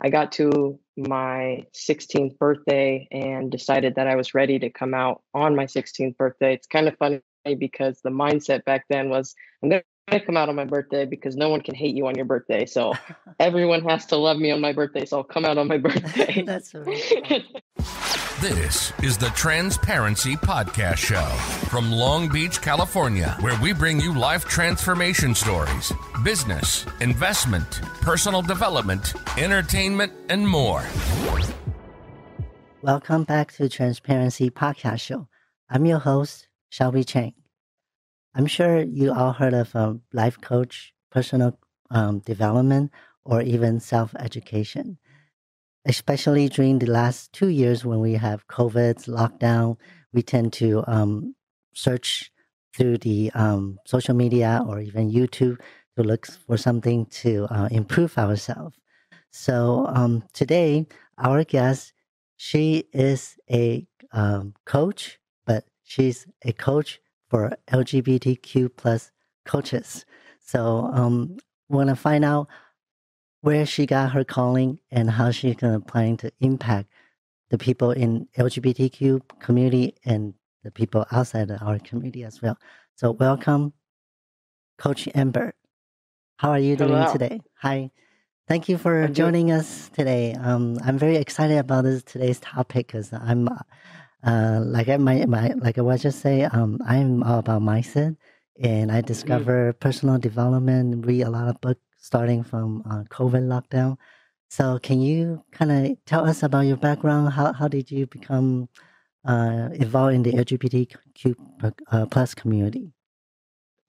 I got to my 16th birthday and decided that I was ready to come out on my 16th birthday. It's kind of funny because the mindset back then was, I'm going to come out on my birthday because no one can hate you on your birthday. So everyone has to love me on my birthday. So I'll come out on my birthday. That's really cool. This is the Transparency Podcast Show from Long Beach, California, where we bring you life transformation stories, business, investment, personal development, entertainment, and more. Welcome back to Transparency Podcast Show. I'm your host, Shelbe Chang. I'm sure you all heard of a life coach, personal development, or even self-education. Especially during the last 2 years when we have COVID's lockdown, we tend to search through the social media or even YouTube to look for something to improve ourselves. So today, our guest, she is a coach, but she's a coach for LGBTQ plus coaches. So we want to find out where she got her calling and how she's going to plan to impact the people in LGBTQ community and the people outside of our community as well. So welcome, Coach Amber. How are you doing today? Hi. Thank you for joining us today. I'm very excited about today's topic because I'm, like I was just say, I'm all about mindset, and I discover personal development, read a lot of books starting from COVID lockdown. So can you kind of tell us about your background? How did you become involved in the LGBTQ plus community?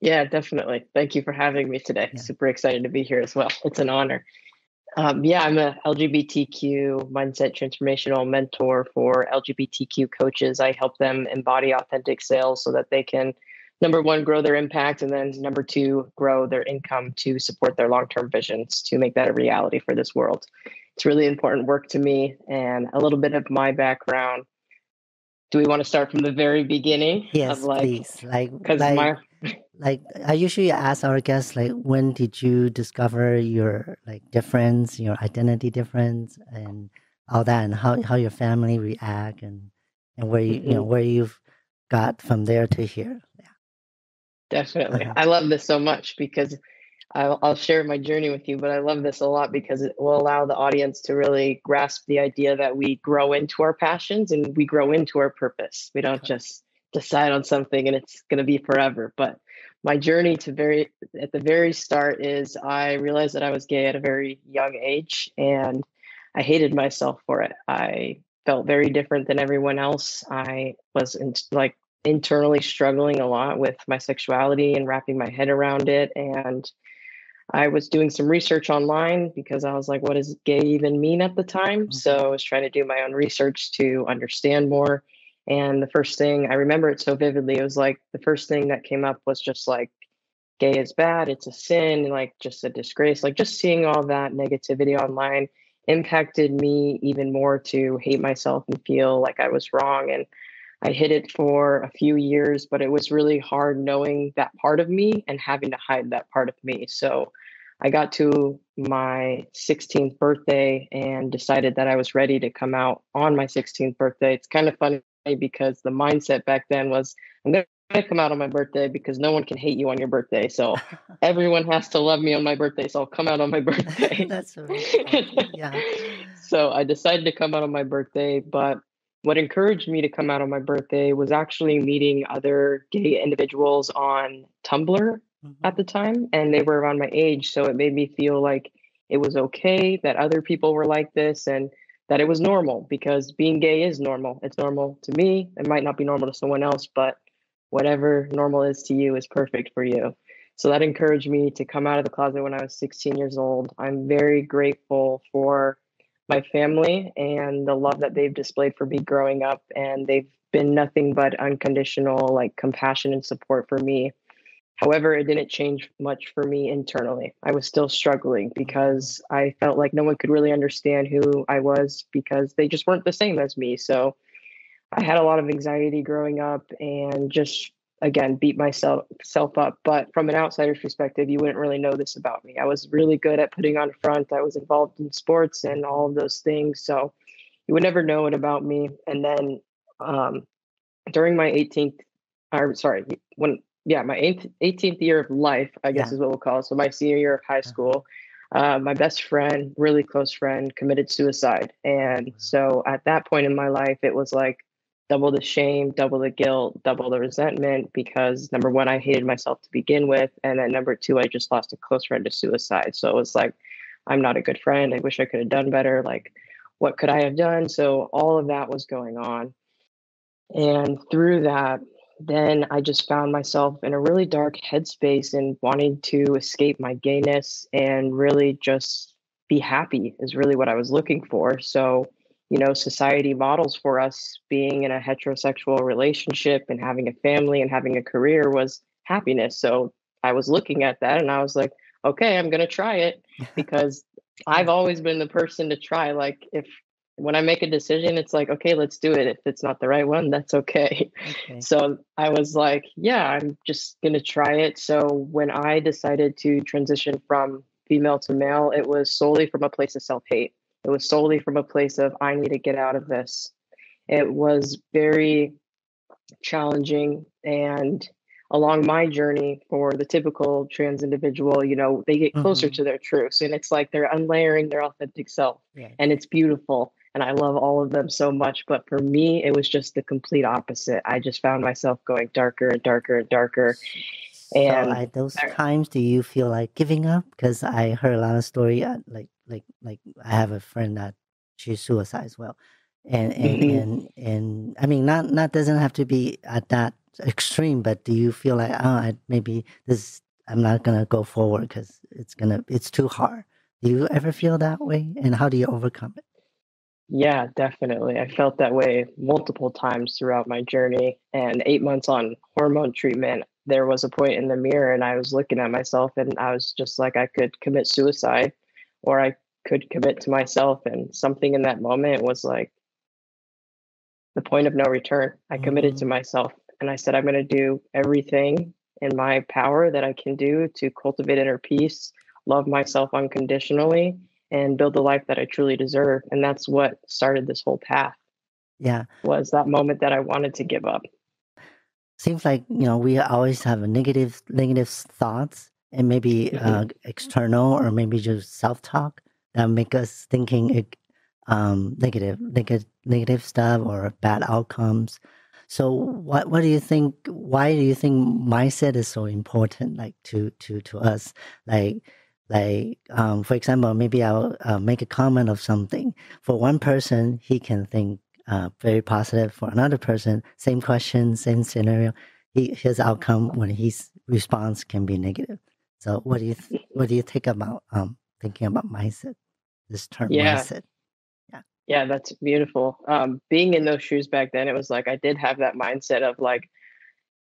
Yeah, definitely. Thank you for having me today. Yeah. Super excited to be here as well. It's an honor. I'm a LGBTQ mindset transformational mentor for LGBTQ coaches. I help them embody authentic sales so that they can, number one, grow their impact, and then number two, grow their income to support their long-term visions to make that a reality for this world. It's really important work to me. And a little bit of my background. Do we want to start from the very beginning? Yes, please. Like I usually ask our guests, like, when did you discover your difference, your identity difference, and all that, and how your family react, and where you where you've got from there to here. Yeah. Definitely. I love this so much because I'll share my journey with you, but I love this a lot because it will allow the audience to really grasp the idea that we grow into our passions and we grow into our purpose. We don't just decide on something and it's going to be forever. But my journey at the very start is I realized that I was gay at a very young age and I hated myself for it. I felt very different than everyone else. I was internally struggling a lot with my sexuality and wrapping my head around it. And I was doing some research online because I was like, what does gay even mean at the time? Mm-hmm. So I was trying to do my own research to understand more. And the first thing, I remember it so vividly, it was like the first thing that came up was just like, gay is bad, it's a sin, like just a disgrace. Like just seeing all that negativity online impacted me even more to hate myself and feel like I was wrong. And I hid it for a few years, but it was really hard knowing that part of me and having to hide that part of me. So I got to my 16th birthday and decided that I was ready to come out on my 16th birthday. It's kind of funny because the mindset back then was, I'm going to come out on my birthday because no one can hate you on your birthday. So everyone has to love me on my birthday. So I'll come out on my birthday. That's really cool. Yeah. So I decided to come out on my birthday, but what encouraged me to come out on my birthday was actually meeting other gay individuals on Tumblr at the time, and they were around my age. So it made me feel like it was okay that other people were like this and that it was normal, because being gay is normal. It's normal to me. It might not be normal to someone else, but whatever normal is to you is perfect for you. So that encouraged me to come out of the closet when I was 16 years old. I'm very grateful for my family and the love that they've displayed for me growing up. And they've been nothing but unconditional, compassion and support for me. However, it didn't change much for me internally. I was still struggling because I felt like no one could really understand who I was because they just weren't the same as me. So I had a lot of anxiety growing up and just again, beat myself up. But from an outsider's perspective, you wouldn't really know this about me. I was really good at putting on a front. I was involved in sports and all of those things. So you would never know it about me. And then during my 18th, my 18th year of life, I guess is what we'll call it. So my senior year of high school, my best friend, really close friend, committed suicide. And so at that point in my life, it was like double the shame, double the guilt, double the resentment, because number one, I hated myself to begin with. And then number two, I just lost a close friend to suicide. So it was like, I'm not a good friend. I wish I could have done better. Like, what could I have done? So all of that was going on. And through that, then I just found myself in a really dark headspace and wanting to escape my gayness and really just be happy is really what I was looking for. So, society models for us being in a heterosexual relationship and having a family and having a career was happiness. So I was looking at that and I was like, okay, I'm going to try it, because I've always been the person to try. Like, when I make a decision, it's like, okay, let's do it. If it's not the right one, that's okay. So I was like, yeah, I'm just going to try it. So when I decided to transition from female to male, it was solely from a place of self-hate. It was solely from a place of, I need to get out of this. It was very challenging. And along my journey, for the typical trans individual, they get closer to their truths. And it's like they're unlayering their authentic self. And it's beautiful. And I love all of them so much. But for me, it was just the complete opposite. I just found myself going darker and darker and darker. And so at those times, do you feel like giving up? Because I heard a lot of story, like I have a friend that she's suicide as well, and I mean, not doesn't have to be at that extreme, but do you feel like, maybe I'm not gonna go forward because it's too hard? Do you ever feel that way, and how do you overcome it? Yeah, definitely. I felt that way multiple times throughout my journey. And 8 months on hormone treatment, there was a point in the mirror and I was looking at myself and I was just like, I could commit suicide or I could commit to myself. And something in that moment was like the point of no return. I committed to myself and I said, I'm going to do everything in my power that I can do to cultivate inner peace, love myself unconditionally, and build the life that I truly deserve. And that's what started this whole path. Yeah. Was that moment that I wanted to give up. Seems like, we always have a negative thoughts and maybe external or maybe just self-talk that make us thinking negative stuff or bad outcomes. So what do you think, why do you think mindset is so important, like to us? For example, maybe I'll make a comment of something. For one person, he can think very positive. For another person, same question, same scenario, his outcome when his response can be negative. So what do you think about thinking about mindset? This term mindset. Yeah, that's beautiful. Being in those shoes back then, it was like I did have that mindset of like,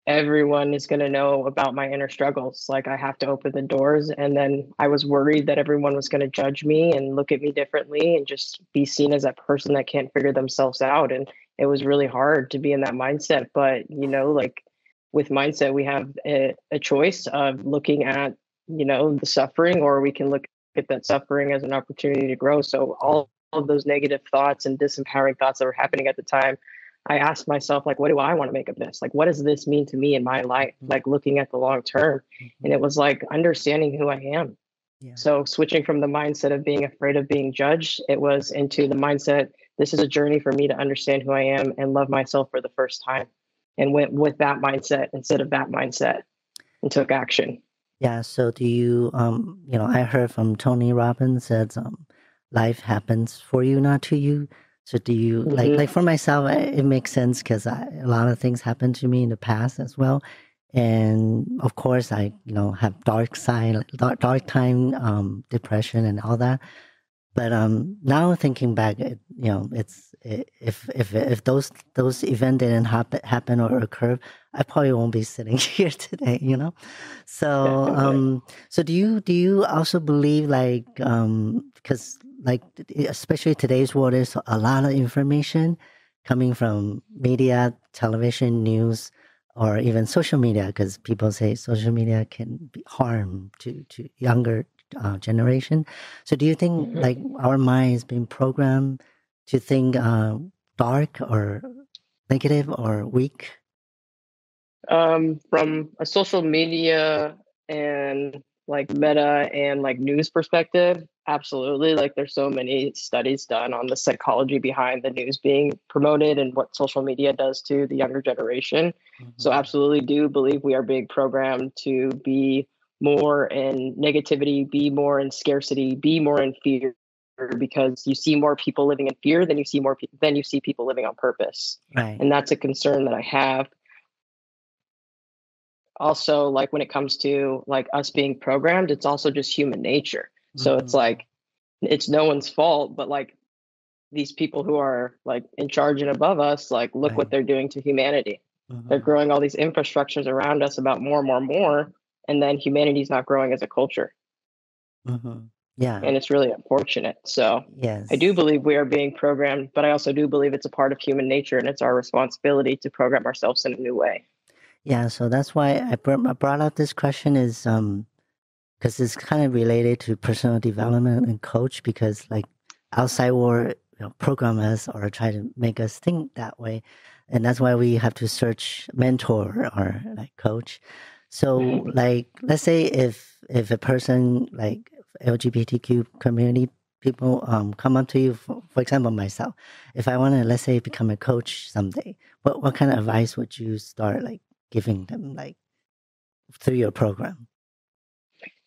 everyone is going to know about my inner struggles. Like I have to open the doors. And then I was worried that everyone was going to judge me and look at me differently and just be seen as that person that can't figure themselves out. And it was really hard to be in that mindset. But, like with mindset, we have a choice of looking at, the suffering, or we can look at that suffering as an opportunity to grow. So all of those negative thoughts and disempowering thoughts that were happening at the time, I asked myself, like, what do I want to make of this? Like, what does this mean to me in my life? Like looking at the long term. And it was like understanding who I am. Yeah. So switching from the mindset of being afraid of being judged, it was into the mindset, this is a journey for me to understand who I am and love myself for the first time. And went with that mindset instead of that mindset and took action. Yeah. So do you, I heard from Tony Robbins said, life happens for you, not to you. So do you like for myself, it makes sense because a lot of things happened to me in the past as well. And of course I, have dark time, depression and all that. But now thinking back, it's if those events didn't happen or occur, I probably won't be sitting here today. So so do you also believe because especially today's world, there's a lot of information coming from media, television, news, or even social media, because people say social media can be harm to younger generation. So do you think like our mind is being programmed to think dark or negative or weak? From a social media and like meta and like news perspective, absolutely. Like there's so many studies done on the psychology behind the news being promoted and what social media does to the younger generation. So absolutely do believe we are being programmed to be more in negativity, be more in scarcity, be more in fear, because you see more people living in fear than you see than you see people living on purpose. Right. And that's a concern that I have. Also, like when it comes to like us being programmed, it's also just human nature. So it's like it's no one's fault, but like these people who are like in charge and above us, like look what they're doing to humanity. They're growing all these infrastructures around us about more, and then humanity's not growing as a culture. Yeah. And it's really unfortunate. So yes, I do believe we are being programmed, but I also do believe it's a part of human nature and it's our responsibility to program ourselves in a new way. Yeah, so that's why I brought up this question is because it's kind of related to personal development and coach, because like outside world program us or try to make us think that way, and that's why we have to search mentor or like coach. So like let's say if a person like LGBTQ community people come up to you, for example myself, if I want to, let's say, become a coach someday, what kind of advice would you start like giving them, like through your program?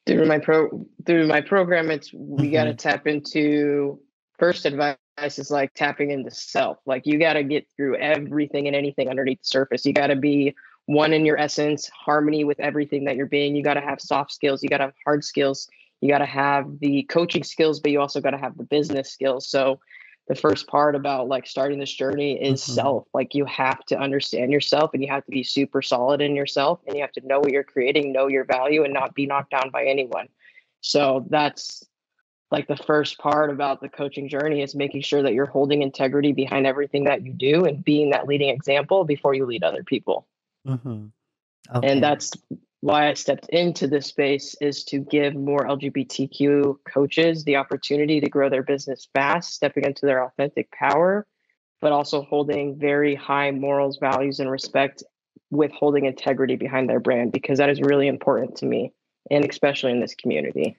Through my program, it's we got to tap into, first advice is like tapping into self. Like you got to get through everything and anything underneath the surface. You got to be one in your essence, harmony with everything that you're being. You got to have soft skills. You got to have hard skills. You got to have the coaching skills, but you also got to have the business skills. So the first part about like starting this journey is self. Like you have to understand yourself and you have to be super solid in yourself, and you have to know what you're creating, know your value, and not be knocked down by anyone. So that's like the first part about the coaching journey, is making sure that you're holding integrity behind everything that you do and being that leading example before you lead other people. Okay. And that's why I stepped into this space, is to give more LGBTQ coaches the opportunity to grow their business fast, stepping into their authentic power, but also holding very high morals, values, and respect, with holding integrity behind their brand, because that is really important to me, and especially in this community.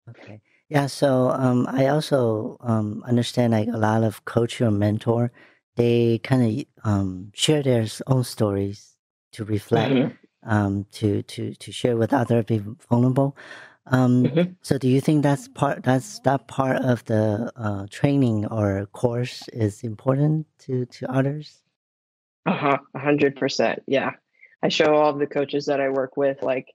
Okay. Yeah. So I also understand like a lot of coach or mentor, they kind of share their own stories to reflect, to share with other people vulnerable. So do you think that part of the training or course is important to others? 100%. Yeah. I show all of the coaches that I work with like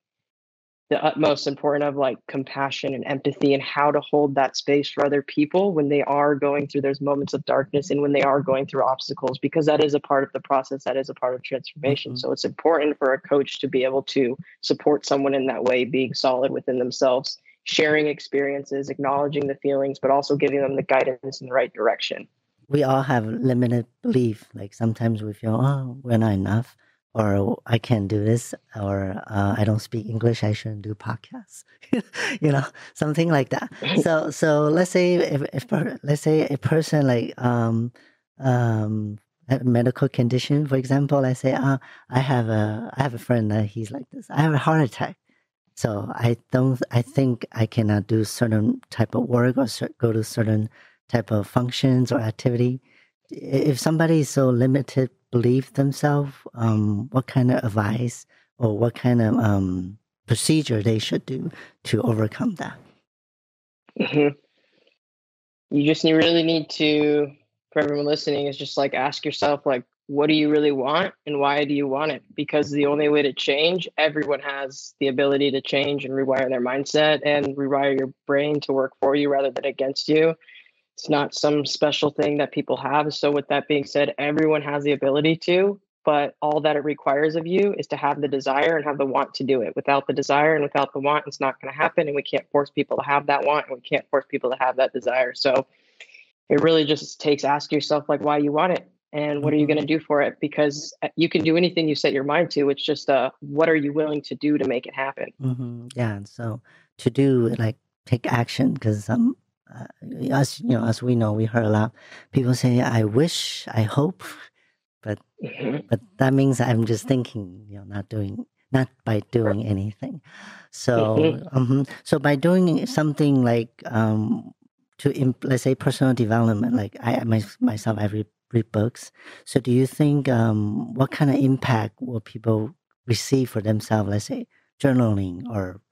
the utmost important of like compassion and empathy, and how to hold that space for other people when they are going through those moments of darkness and when they are going through obstacles, because that is a part of the process. That is a part of transformation. So it's important for a coach to be able to support someone in that way, being solid within themselves, sharing experiences, acknowledging the feelings, but also giving them the guidance in the right direction. We all have limited belief. Like sometimes we feel, oh, we're not enough, or I can't do this, or I don't speak English, I shouldn't do podcasts, something like that. So let's say let's say a person like a medical condition, for example. I say, I have a friend that he's like this. I have a heart attack, so I think I cannot do certain type of work or go to certain type of functions or activity. If somebody is so limited believe themselves, what kind of advice or what kind of procedure they should do to overcome that? You just really need to, for everyone listening, is just like ask yourself, like, what do you really want and why do you want it? Because the only way to change, everyone has the ability to change and rewire their mindset and rewire your brain to work for you rather than against you. It's not some special thing that people have. So with that being said, everyone has the ability to, but all that it requires of you is to have the desire and have the want to do it. Without the desire and without the want, it's not going to happen. And we can't force people to have that want, and we can't force people to have that desire. So it really just takes asking yourself like why you want it. and what are you going to do for it? Because you can do anything you set your mind to. It's just what are you willing to do to make it happen? Yeah. So to do, like, take action, because as you know, as we know, we heard a lot people say, "I wish, I hope," but that means I'm just thinking, not by doing anything. So so by doing something like let's say personal development, like myself, I read books. So do you think what kind of impact will people receive for themselves? Let's say journaling or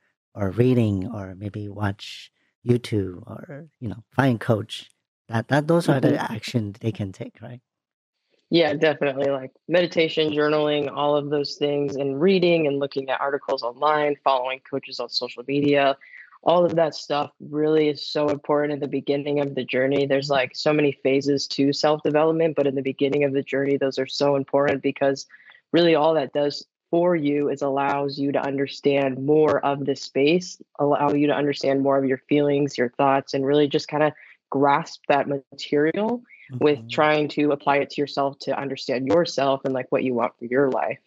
reading, or maybe watch YouTube, or find a coach. That those are the actions they can take, right? Yeah, definitely. Like meditation, journaling, all of those things, and reading and looking at articles online, following coaches on social media, all of that stuff really is so important in the beginning of the journey. There's like so many phases to self-development, but in the beginning of the journey, those are so important because really all that does for you is allows you to understand more of the space, allow you to understand more of your feelings, your thoughts, and really just kind of grasp that material with trying to apply it to yourself to understand yourself and like what you want for your life.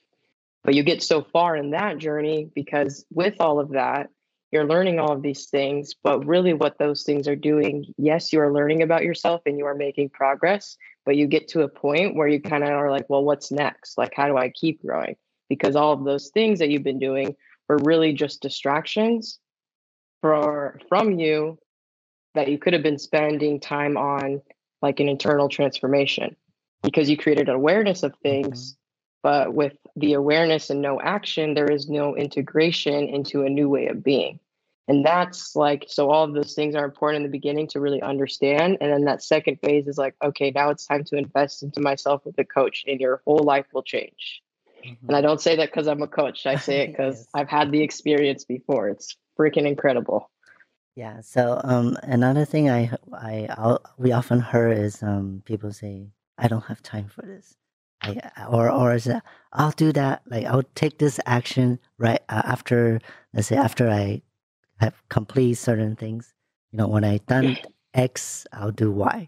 But you get so far in that journey because with all of that, you're learning all of these things, but really what those things are doing, yes, you are learning about yourself and you are making progress, but you get to a point where you kind of are like, well, what's next? Like, how do I keep growing? Because all of those things that you've been doing were really just distractions from you that you could have been spending time on, like an internal transformation, because you created an awareness of things. But with the awareness and no action, there is no integration into a new way of being. And that's like, so all of those things are important in the beginning to really understand. And then that second phase is like, okay, now it's time to invest into myself with a coach and your whole life will change. And I don't say that because I'm a coach. I say it because Yes. I've had the experience before. It's freaking incredible. Yeah. So another thing we often heard is people say, "I don't have time for this," or is it, "I'll do that. Like, I'll take this action right after, let's say, after I have complete certain things. When I done X, I'll do Y."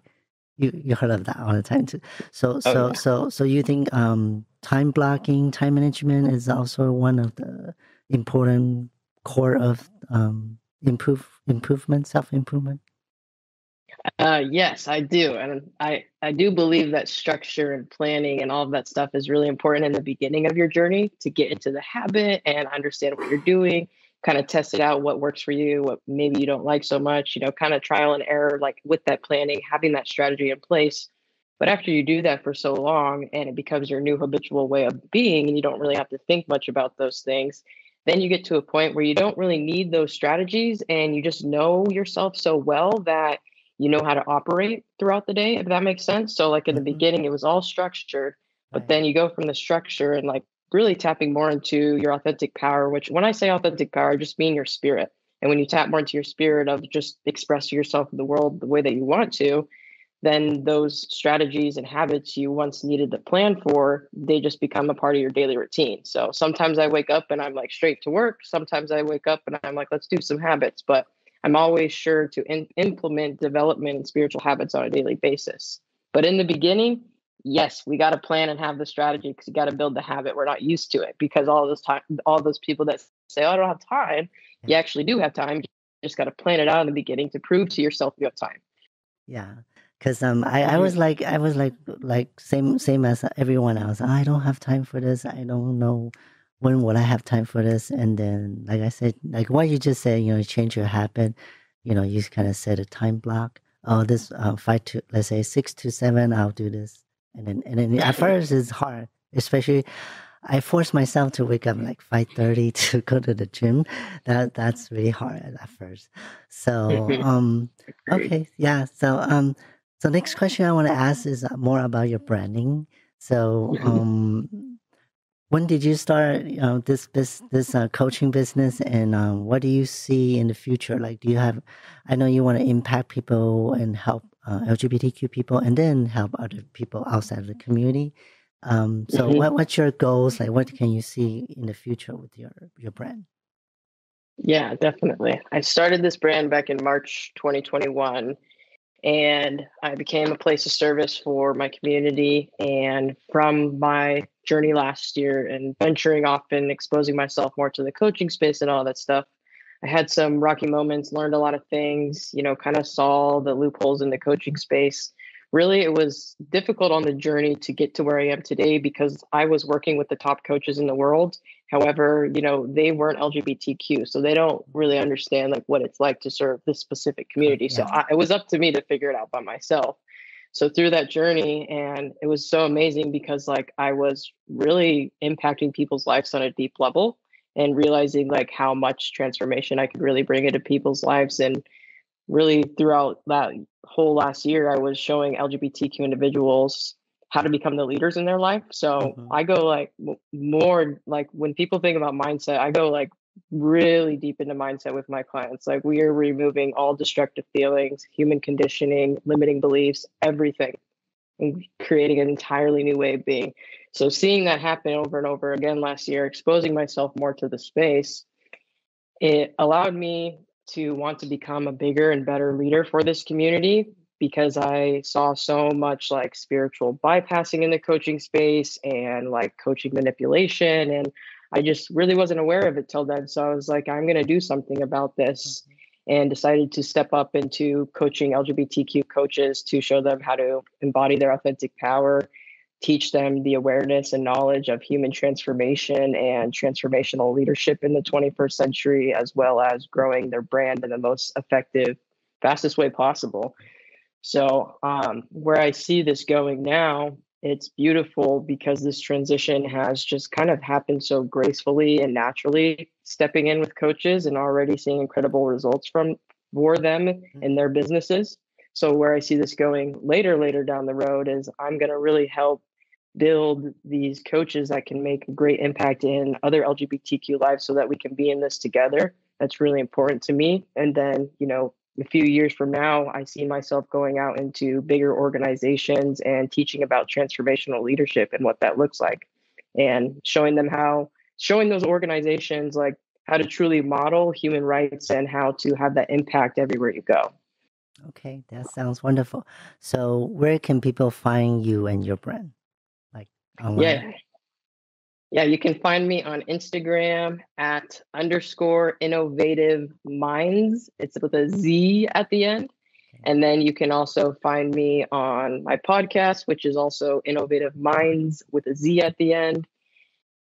You heard of that all the time too. So you think time blocking, time management is also one of the important core of improvement, self-improvement? Yes, I do. And I do believe that structure and planning and all of that stuff is really important in the beginning of your journey to get into the habit and understand what you're doing, kind of test it out, what works for you, what maybe you don't like so much, kind of trial and error, like with that planning, having that strategy in place. But after you do that for so long and it becomes your new habitual way of being, and you don't really have to think much about those things, then you get to a point where you don't really need those strategies and you just know yourself so well that you know how to operate throughout the day, if that makes sense. So like in the beginning, it was all structured, but then you go from the structure and like really tapping more into your authentic power, which when I say authentic power, I just mean your spirit. And when you tap more into your spirit of just express yourself in the world the way that you want to, then those strategies and habits you once needed to plan for, they just become a part of your daily routine. So sometimes I wake up and I'm like straight to work. Sometimes I wake up and I'm like, let's do some habits. But I'm always sure to implement development and spiritual habits on a daily basis. But in the beginning, yes, we got to plan and have the strategy because you got to build the habit. We're not used to it because all those people that say, "Oh, I don't have time," you actually do have time. You just got to plan it out in the beginning to prove to yourself you have time. Yeah. Because I was like same as everyone else. I don't have time for this. I don't know when will I have time for this. And then, like I said, like what you just said, change your habit. You kind of set a time block. Oh, this 6 to 7, I'll do this. And then at first it's hard, especially I force myself to wake up like 5:30 to go to the gym. That's really hard at first. So okay, yeah. So next question I want to ask is more about your branding. So when did you start this coaching business, and what do you see in the future? Like, do you have? I know you want to impact people and help LGBTQ people, and then help other people outside of the community. So what's your goals? Like, what can you see in the future with your brand? Yeah, definitely. I started this brand back in March 2021. and I became a place of service for my community. And from my journey last year and venturing off and exposing myself more to the coaching space and all that stuff, I had some rocky moments, learned a lot of things, kind of saw the loopholes in the coaching space. Really, it was difficult on the journey to get to where I am today because I was working with the top coaches in the world. However, they weren't LGBTQ, so they don't really understand like what it's like to serve this specific community. So it was up to me to figure it out by myself. So through that journey, and it was so amazing because like I was really impacting people's lives on a deep level and realizing like how much transformation I could really bring into people's lives. And really throughout that whole last year, I was showing LGBTQ individuals how to become the leaders in their life. So I go like more like when people think about mindset, I go like really deep into mindset with my clients. Like we are removing all destructive feelings, human conditioning, limiting beliefs, everything, and creating an entirely new way of being. So seeing that happen over and over again last year, exposing myself more to the space, it allowed me to want to become a bigger and better leader for this community because I saw so much like spiritual bypassing in the coaching space and like coaching manipulation. And I just really wasn't aware of it till then. So I was like, I'm going to do something about this and decided to step up into coaching LGBTQ coaches to show them how to embody their authentic power, teach them the awareness and knowledge of human transformation and transformational leadership in the 21st century, as well as growing their brand in the most effective, fastest way possible. So where I see this going now, it's beautiful because this transition has just kind of happened so gracefully and naturally, stepping in with coaches and already seeing incredible results for them in their businesses. So where I see this going later down the road is I'm going to really help build these coaches that can make a great impact in other LGBTQ lives so that we can be in this together. That's really important to me. And then, a few years from now, I see myself going out into bigger organizations and teaching about transformational leadership and what that looks like, and showing those organizations like how to truly model human rights and how to have that impact everywhere you go. Okay, that sounds wonderful. So where can people find you and your brand? Like online? Yeah, you can find me on Instagram at _innovativemindz. It's with a Z at the end. And then you can also find me on my podcast, which is also Innovative Minds with a Z at the end.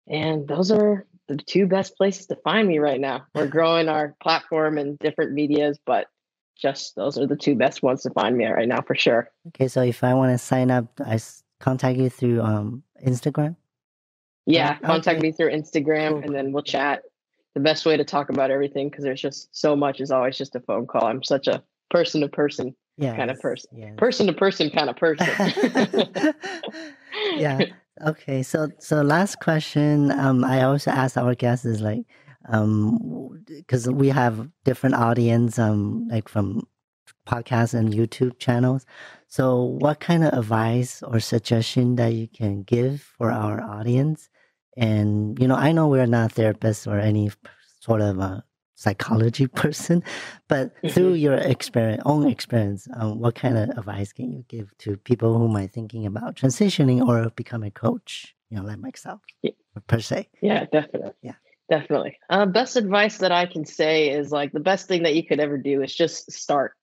And those are the two best places to find me right now. We're growing our platform in different medias, but just those are the two best ones to find me right now for sure. Okay, so if I want to sign up, contact you through Instagram? Yeah, contact me through Instagram and then we'll chat. The best way to talk about everything, because there's just so much, is always just a phone call. I'm such a person-to-person kind of person. Yes. Person-to-person kind of person. Yeah. Okay. So last question. I also ask our guests is like, because we have different audience, like from podcasts and YouTube channels. So what kind of advice or suggestion that you can give for our audience? And, I know we're not therapists or any sort of a psychology person, but through your own experience, what kind of advice can you give to people who might thinking about transitioning or become a coach, like myself, per se? Yeah, definitely. Yeah. Definitely. Best advice that I can say is like the best thing that you could ever do is just start.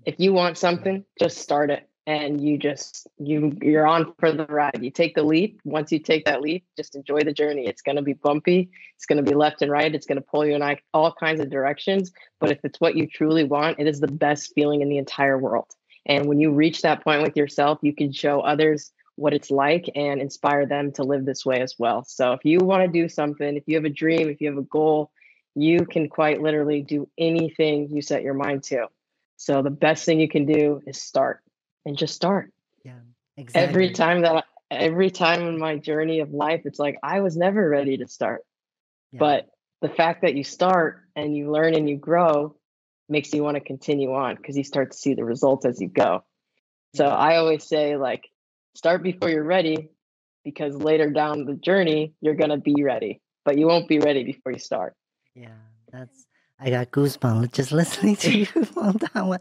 If you want something, just start it. And you're on for the ride. You take the leap. Once you take that leap, just enjoy the journey. It's going to be bumpy. It's going to be left and right. It's going to pull you in all kinds of directions. But if it's what you truly want, it is the best feeling in the entire world. And when you reach that point with yourself, you can show others what it's like and inspire them to live this way as well. So if you want to do something, if you have a dream, if you have a goal, you can quite literally do anything you set your mind to. So the best thing you can do is start. And just start. Yeah, exactly. Every time in my journey of life, it's like I was never ready to start. Yeah. But the fact that you start and you learn and you grow makes you want to continue on because you start to see the results as you go. So I always say, like, start before you're ready, because later down the journey, you're going to be ready, but you won't be ready before you start. Yeah, I got goosebumps just listening to you on that one.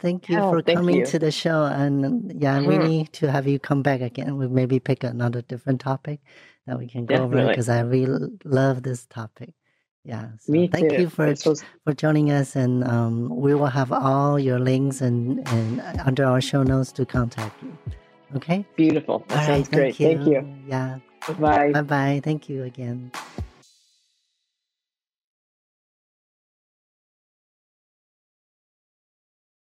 Thank you for thank coming you. to the show. And we need to have you come back again. We maybe pick another different topic that we can go over because I really love this topic. Yeah. So Me thank too. you for joining us. And we will have all your links and under our show notes to contact you. Okay? Beautiful. That sounds great. Thank you. Yeah. Bye. Bye-bye. Thank you again.